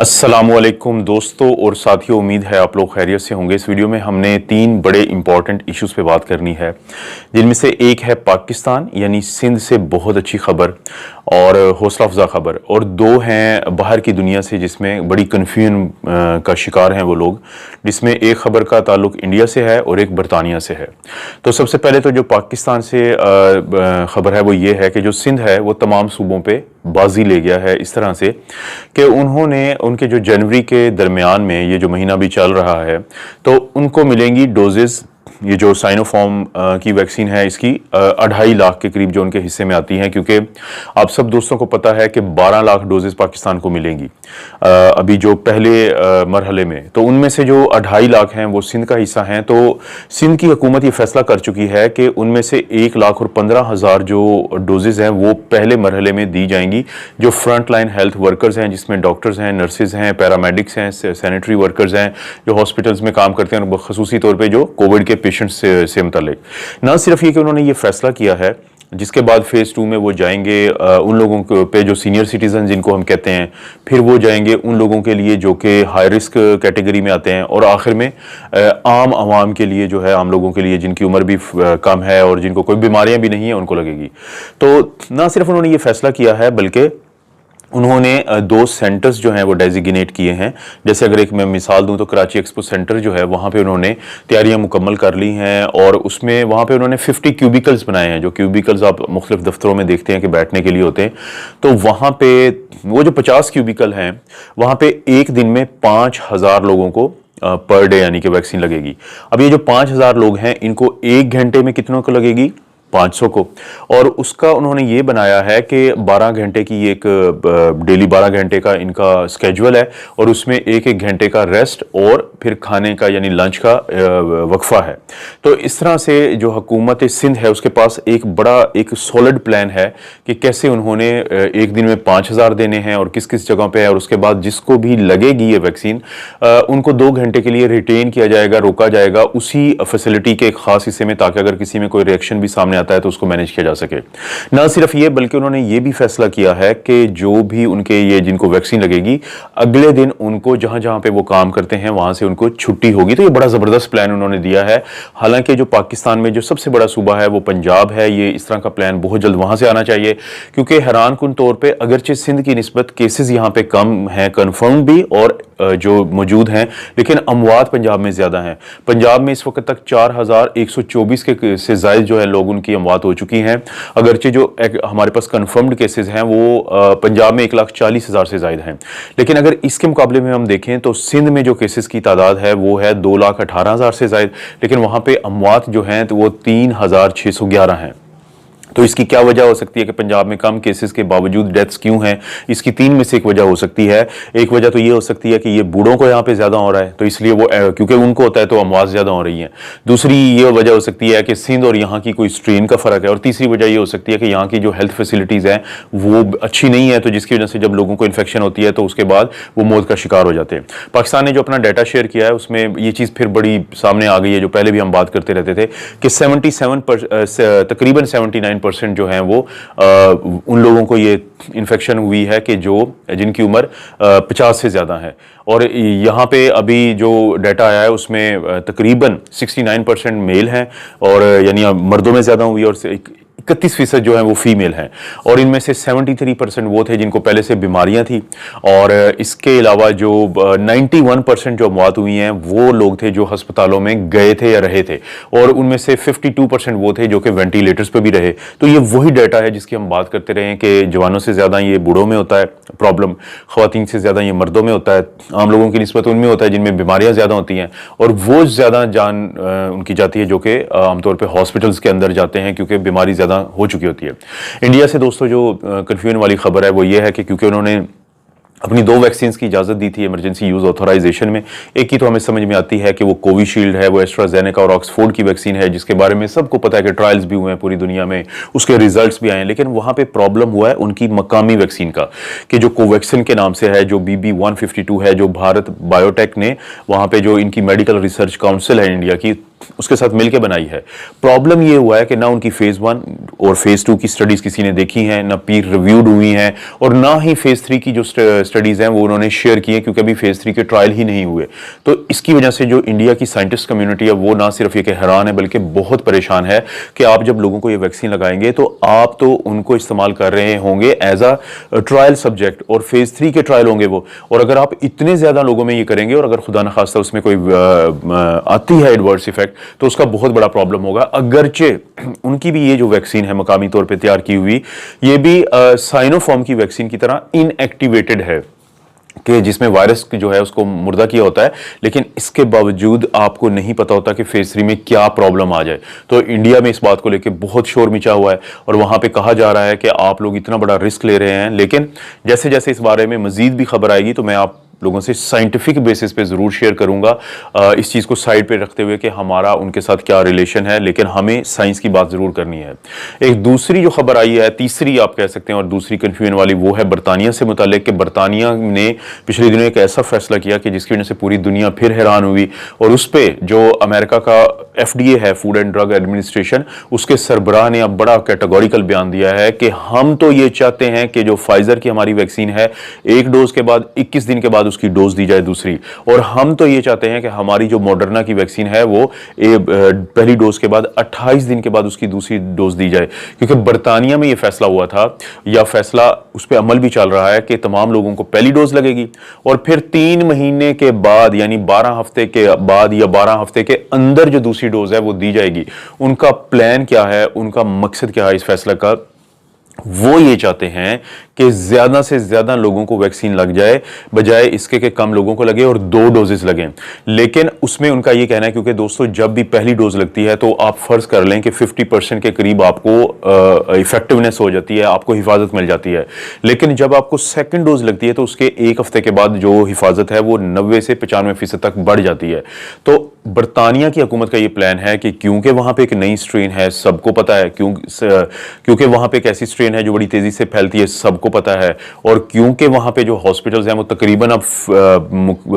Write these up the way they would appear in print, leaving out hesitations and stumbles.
अस्सलामुअलैकुम दोस्तों और साथियों, उम्मीद है आप लोग खैरियत से होंगे। इस वीडियो में हमने तीन बड़े इंपॉर्टेंट इश्यूज पे बात करनी है, जिनमें से एक है पाकिस्तान यानी सिंध से बहुत अच्छी खबर और हौसला अफजा खबर, और दो हैं बाहर की दुनिया से जिसमें बड़ी कन्फ्यूजन का शिकार हैं वो लोग, जिसमें एक खबर का ताल्लुक इंडिया से है और एक बरतानिया से है। तो सबसे पहले तो जो पाकिस्तान से खबर है वो ये है कि जो सिंध है वो तमाम सूबों पे बाजी ले गया है, इस तरह से कि उन्होंने उनके जो जनवरी के दरमियान में ये जो महीना भी चल रहा है तो उनको मिलेंगी डोजेस। ये जो साइनोफार्म की वैक्सीन है इसकी 2.5 लाख के करीब जो उनके हिस्से में आती हैं, क्योंकि आप सब दोस्तों को पता है कि 12 लाख डोजेस पाकिस्तान को मिलेंगी अभी जो पहले मरहले में, तो उनमें से जो 2.5 लाख हैं वो सिंध का हिस्सा हैं। तो सिंध की हुकूमत ये फैसला कर चुकी है कि उनमें से 1,15,000 जो डोजेज हैं वो पहले मरहले में दी जाएंगी। जो फ्रंट लाइन हेल्थ वर्कर्स हैं, जिसमें डॉक्टर्स हैं, नर्सेज हैं, पैरामेडिक्स हैं, सैनिटरी वर्कर्स हैं, जो हॉस्पिटल्स में काम करते हैं, खसूसी तौर पर जो कोविड के पेशेंट्स से मुतल्लिक। ना सिर्फ ये कि उन्होंने ये फैसला किया है, जिसके बाद फेज़ 2 में वो जाएंगे उन लोगों पे जो सीनियर सिटीजन जिनको हम कहते हैं, फिर वो जाएंगे उन लोगों के लिए जो कि हाई रिस्क कैटेगरी में आते हैं, और आखिर में आम आवाम के लिए जो है, आम लोगों के लिए जिनकी उम्र भी कम है और जिनको कोई बीमारियां भी नहीं है उनको लगेगी। तो ना सिर्फ उन्होंने ये फैसला किया है बल्कि उन्होंने 2 सेंटर्स जो हैं वो डेजिग्नेट किए हैं। जैसे अगर एक मैं मिसाल दूं तो कराची एक्सपो सेंटर जो है वहाँ पे उन्होंने तैयारियां मुकम्मल कर ली हैं, और उसमें वहाँ पे उन्होंने 50 क्यूबिकल्स बनाए हैं। जो क्यूबिकल्स आप मुख्तलिफ दफ्तरों में देखते हैं कि बैठने के लिए होते हैं, तो वहाँ पे वो जो 50 क्यूबिकल हैं वहाँ पे एक दिन में 5,000 लोगों को पर डे यानी कि वैक्सीन लगेगी। अब ये जो 5,000 लोग हैं इनको 1 घंटे में कितनों को लगेगी? 500 को। और उसका उन्होंने ये बनाया है कि 12 घंटे की एक डेली 12 घंटे का इनका स्केजुअल है, और उसमें 1-1 घंटे का रेस्ट और फिर खाने का यानी लंच का वक्फा है। तो इस तरह से जो हुकूमत सिंध है उसके पास एक सॉलिड प्लान है कि कैसे उन्होंने एक दिन में 5,000 देने हैं और किस किस जगह पे है, और उसके बाद जिसको भी लगेगी ये वैक्सीन उनको 2 घंटे के लिए रिटेन किया जाएगा, रोका जाएगा उसी फैसिलिटी के एक खास हिस्से में, ताकि अगर किसी में कोई रिएक्शन भी सामने है तो उसको मैनेज किया जा सके। ना सिर्फ ये बल्कि उन्होंने ये भी फैसला किया है कि जो भी उनके ये जिनको वैक्सीन लगेगी अगले दिन उनको जहां जहां पे वो काम करते हैं वहां से उनको छुट्टी होगी। तो ये बड़ा जबरदस्त प्लान उन्होंने दिया है। हालांकि जो पाकिस्तान में जो सबसे बड़ा सूबा है वो पंजाब है, ये इस तरह का प्लान बहुत जल्द वहां से आना चाहिए, क्योंकि हैरानकुन तौर पर अगरचे सिंध की निस्बत केसेस यहां पे कम हैं, कन्फर्म भी और जो मौजूद हैं, लेकिन अमवात पंजाब में ज्यादा हैं। पंजाब में इस वक्त तक 4,124 के से ज्यादा जो है लोग उनकी अमवात हो चुकी हैं। अगरचे जो हमारे पास कंफर्म्ड केसेस हैं वो पंजाब में 1,40,000 से ज्यादा हैं, लेकिन अगर इसके मुकाबले में हम देखें तो सिंध में जो केसेस की तादाद है वो है 2,18,000 से ज्यादा, लेकिन वहां पे अमवात जो हैं तो वो 3,611 हैं। तो इसकी क्या वजह हो सकती है कि पंजाब में कम केसेस के बावजूद डेथ्स क्यों हैं? इसकी 3 में से एक वजह हो सकती है। एक वजह तो ये हो सकती है कि ये बूढ़ों को यहाँ पे ज्यादा हो रहा है, तो इसलिए वो क्योंकि उनको होता है तो अमवात ज्यादा हो रही हैं। दूसरी ये वजह हो सकती है कि सिंध और यहाँ की कोई स्ट्रेन का फर्क है, और तीसरी वजह ये हो सकती है कि यहाँ की जो हेल्थ फैसिलिटीज हैं वो अच्छी नहीं है, तो जिसकी वजह से जब लोगों को इन्फेक्शन होती है तो उसके बाद वो मौत का शिकार हो जाते हैं। पाकिस्तान ने जो अपना डाटा शेयर किया है उसमें ये चीज़ फिर बड़ी सामने आ गई है, जो पहले भी हम बात करते रहते थे कि 77% तकरीबन 79% जो है वो उन लोगों को ये इन्फेक्शन हुई है कि जो जिनकी उम्र 50 से ज़्यादा है। और यहाँ पे अभी जो डाटा आया है उसमें तकरीबन 69% मेल हैं, और यानी मर्दों में ज़्यादा हुई, और 31% जो है वो फीमेल हैं, और इनमें से 73% वो थे जिनको पहले से बीमारियां थी, और इसके अलावा जो 91% जो मौत हुई हैं वो लोग थे जो अस्पतालों में गए थे या रहे थे, और उनमें से 52% वो थे जो कि वेंटिलेटर्स पे भी रहे। तो ये वही डाटा है जिसकी हम बात करते रहे कि जवानों से ज़्यादा ये बूढ़ों में होता है प्रॉब्लम, ख्वातीन से ज़्यादा ये मर्दों में होता है, आम लोगों की निस्बत उनमें होता है जिनमें बीमारियाँ ज़्यादा होती हैं, और वो ज़्यादा जान उनकी जाती है जो कि आमतौर पर हॉस्पिटल्स के अंदर जाते हैं क्योंकि बीमारी ज़्यादा हो चुकी होती है। इंडिया से दोस्तों जो कंफ्यूजन वाली खबर है वो ये है कि क्योंकि उन्होंने अपनी 2 वैक्सीन की इजाजत दी थी इमरजेंसी यूज ऑथराइजेशन में, एक की तो हमें समझ में आती है कि वो कोविशील्ड है, वो एस्ट्राजेनेका और ऑक्सफोर्ड की वैक्सीन है, जिसके बारे में सबको पता है कि ट्रायल्स भी हुए हैं पूरी दुनिया में, उसके रिजल्ट्स भी आए हैं। लेकिन वहां पे प्रॉब्लम हुआ है उनकी मकामी वैक्सीन का, कि जो कोवैक्सिन के नाम से है, जो BB152 है, जो भारत बायोटेक ने वहां पे जो इनकी मेडिकल रिसर्च काउंसिल है इंडिया की, उसके साथ मिलकर बनाई है। प्रॉब्लम ये हुआ है कि ना उनकी फेज 1 और फेज 2 की स्टडीज किसी ने देखी हैं, ना पीर रिव्यूड हुई हैं, और ना ही फेज 3 की जो स्टडीज हैं वो उन्होंने शेयर की हैं, क्योंकि अभी फेज 3 के ट्रायल ही नहीं हुए। तो इसकी वजह से जो इंडिया की साइंटिस्ट कम्युनिटी है वो ना सिर्फ ये कि हैरान है बल्कि बहुत परेशान है कि आप जब लोगों को ये वैक्सीन लगाएंगे तो आप तो उनको इस्तेमाल कर रहे होंगे एज अ ट्रायल सब्जेक्ट, और फेज 3 के ट्रायल होंगे वो, और अगर आप इतने ज्यादा लोगों में ये करेंगे और अगर खुदा न खास्ता उसमें कोई आती है एडवर्स इफेक्ट तो उसका बहुत बड़ा प्रॉब्लम होगा। अगरचे उनकी भी ये जो वैक्सीन है मकामी तौर पे तैयार की हुई, ये भी साइनोफार्म की वैक्सीन की तरह इनएक्टिवेटेड है कि जिसमें वायरस जो है उसको मुर्दा किया होता है, लेकिन इसके बावजूद आपको नहीं पता होता कि फेज 3 में क्या प्रॉब्लम आ जाए। तो इंडिया में इस बात को लेकर बहुत शोर मचा हुआ है और वहां पे कहा जा रहा है कि आप लोग इतना बड़ा रिस्क ले रहे हैं, लेकिन जैसे जैसे इस बारे में मजीद भी खबर आएगी तो मैं आप लोगों से साइंटिफिक बेसिस पे जरूर शेयर करूंगा, इस चीज को साइड पे रखते हुए कि हमारा उनके साथ क्या रिलेशन है, लेकिन हमें साइंस की बात जरूर करनी है। एक दूसरी जो खबर आई है, तीसरी आप कह सकते हैं और दूसरी कंफ्यूजन वाली, वो है बरतानिया से मुतालिक कि बरतानिया ने पिछले दिनों एक ऐसा फैसला किया कि जिसकी वजह से पूरी दुनिया फिर हैरान हुई, और उस पर जो अमेरिका का FDA है, फूड एंड ड्रग एडमिनिस्ट्रेशन, उसके सरबराह ने अब बड़ा कैटेगोरिकल बयान दिया है कि हम तो ये चाहते हैं कि जो फाइजर की हमारी वैक्सीन है, एक डोज के बाद 21 दिन के बाद उसकी डोज दी जाए दूसरी, और हम तो ये चाहते हैं कि हमारी जो मॉडर्ना की वैक्सीन है वो पहली डोज के बाद 28 दिन के बाद उसकी दूसरी डोज दी जाए। क्योंकि बरतानिया में ये फैसला हुआ था, या फैसला उस पर अमल भी चल रहा है कि तमाम लोगों को पहली डोज लगेगी और फिर 3 महीने के बाद यानी 12 हफ्ते के बाद या 12 हफ्ते के अंदर जो दूसरी डोज है वो दी जाएगी। उनका प्लान क्या है, उनका मकसद क्या है इस फैसला का? वो ये चाहते हैं कि ज्यादा से ज्यादा लोगों को वैक्सीन लग जाए, बजाय इसके कि कम लोगों को लगे और 2 डोजेस लगें। लेकिन उसमें उनका ये कहना है, क्योंकि दोस्तों जब भी पहली डोज लगती है तो आप फर्ज कर लें कि 50% के करीब आपको इफेक्टिवनेस हो जाती है, आपको हिफाजत मिल जाती है। लेकिन जब आपको सेकंड डोज लगती है तो उसके 1 हफ्ते के बाद जो हिफाजत है वो 90 से 95% तक बढ़ जाती है। तो बरतानिया की हुकूमत का ये प्लान है कि क्योंकि वहां पे एक नई स्ट्रेन है, सबको पता है, क्योंकि वहां पे एक ऐसी स्ट्रेन है जो बड़ी तेजी से फैलती है, सबको पता है, और क्योंकि वहां पे जो हॉस्पिटल्स हैं वो तकरीबन अब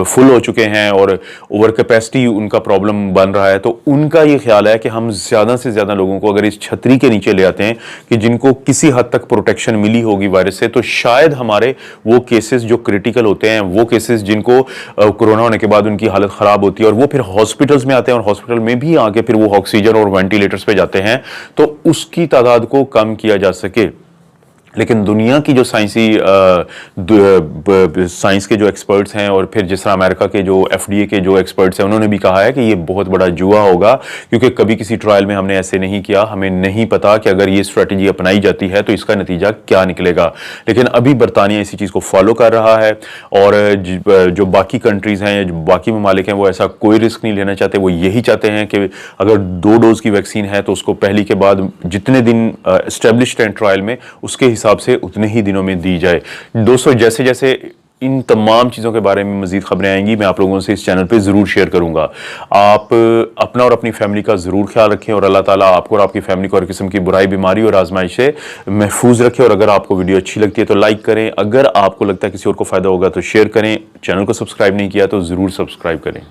फुल हो चुके हैं और ओवर कैपेसिटी उनका प्रॉब्लम बन रहा है, तो उनका ये ख्याल है कि हम ज्यादा से ज्यादा लोगों को अगर इस छतरी के नीचे ले आते हैं कि जिनको किसी हद तक प्रोटेक्शन मिली होगी वायरस से, तो शायद हमारे वो केसेस जो क्रिटिकल होते हैं, वो केसेस जिनको कोरोना होने के बाद उनकी हालत खराब होती है और वो फिर हॉस्पिटल्स में आते हैं और हॉस्पिटल में भी आके फिर वो ऑक्सीजन और वेंटिलेटर्स पे जाते हैं, तो उसकी तादाद को कम किया जा सके। लेकिन दुनिया की जो साइंस के जो एक्सपर्ट्स हैं और फिर जिस तरह अमेरिका के जो FDA के जो एक्सपर्ट्स हैं, उन्होंने भी कहा है कि ये बहुत बड़ा जुआ होगा, क्योंकि कभी किसी ट्रायल में हमने ऐसे नहीं किया, हमें नहीं पता कि अगर ये स्ट्रेटजी अपनाई जाती है तो इसका नतीजा क्या निकलेगा। लेकिन अभी बरतानिया इसी चीज़ को फॉलो कर रहा है, और जो बाकी कंट्रीज़ हैं या जो बाकी ममालिक हैं वो ऐसा कोई रिस्क नहीं लेना चाहते। वो यही चाहते हैं कि अगर 2 डोज की वैक्सीन है तो उसको पहली के बाद जितने दिन एस्टेब्लिश्ड हैं ट्रायल में, उसके हिसाब से उतने ही दिनों में दी जाए। दोस्तों जैसे जैसे इन तमाम चीज़ों के बारे में मजीद खबरें आएंगी, मैं आप लोगों से इस चैनल पे ज़रूर शेयर करूंगा। आप अपना और अपनी फैमिली का ज़रूर ख्याल रखें और अल्लाह ताला आपको और आपकी फैमिली को हर किस्म की बुराई, बीमारी और आजमाइश से महफूज रखे। और अगर आपको वीडियो अच्छी लगती है तो लाइक करें, अगर आपको लगता है किसी और को फ़ायदा होगा तो शेयर करें, चैनल को सब्सक्राइब नहीं किया तो ज़रूर सब्सक्राइब करें।